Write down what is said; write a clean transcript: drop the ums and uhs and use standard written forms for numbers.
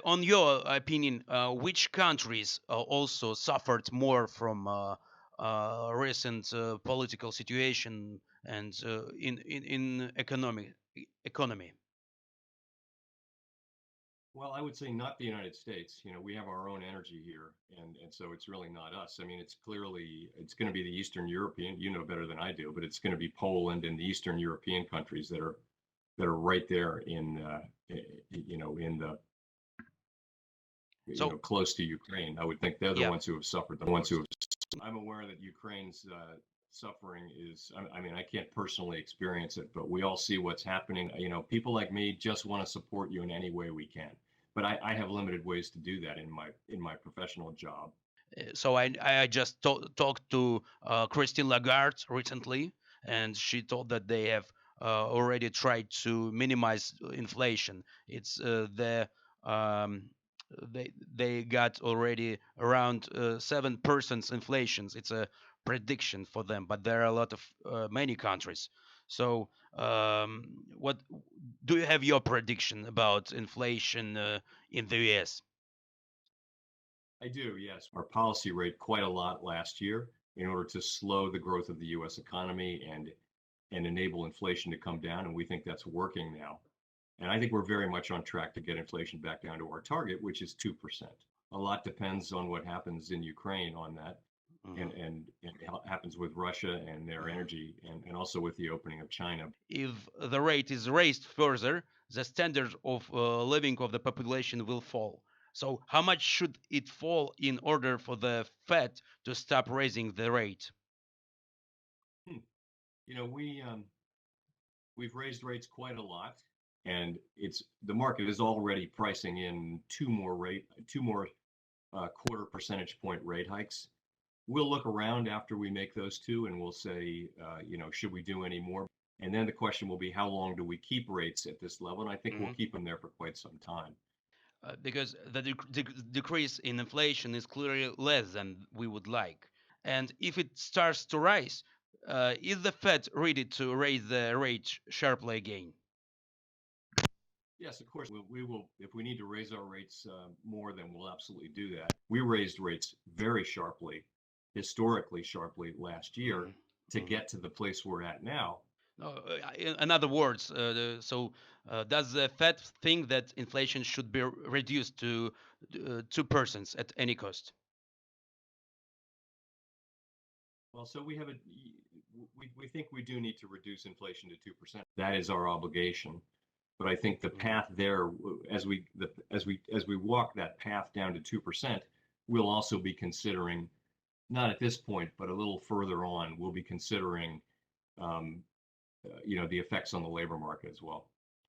On your opinion, which countries also suffered more from recent political situation and in economy? Well, I would say not the United States. You know, we have our own energy here, and so it's really not us. I mean, it's going to be the Eastern European. You know better than I do, but it's going to be Poland and the Eastern European countries that are right there in in the So close to Ukraine. I would think they're the yeah. ones who have suffered the ones who have. I'm aware that Ukraine's suffering is. I mean, I can't personally experience it, but we all see what's happening. You know, people like me just want to support you in any way we can. But I have limited ways to do that in my professional job. So I just talked to Christine Lagarde recently, and she told that they have already tried to minimize inflation. It's um, they got already around 7% inflation. It's a prediction for them, but there are a lot of many countries. So what do you have your prediction about inflation in the U.S.? I do, yes. Our policy rate quite a lot last year in order to slow the growth of the U.S. economy and enable inflation to come down, and we think that's working now. And I think we're very much on track to get inflation back down to our target, which is 2%. A lot depends on what happens in Ukraine on that, Mhm. and happens with Russia and their Mhm. energy, and also with the opening of China. If the rate is raised further, the standard of living of the population will fall. So, how much should it fall in order for the Fed to stop raising the rate? Hmm. You know, we've raised rates quite a lot, and it's the market is already pricing in two more quarter percentage point rate hikes. We'll look around after we make those two, and we'll say, should we do any more? And then the question will be, how long do we keep rates at this level? And I think we'll Mhm. keep them there for quite some time. Because the decrease in inflation is clearly less than we would like. And if it starts to rise, is the Fed ready to raise the rate sharply again? Yes, of course, we will. If we need to raise our rates more, then we'll absolutely do that. We raised rates very sharply, historically sharply last year Mhm. to get to the place we're at now. No, in other words, does the Fed think that inflation should be reduced to 2% at any cost? Well, so we think we do need to reduce inflation to 2%. That is our obligation. But I think the Mhm. path there, as we walk that path down to 2%, we'll also be considering, not at this point, but a little further on, we'll be considering, the effects on the labor market as well.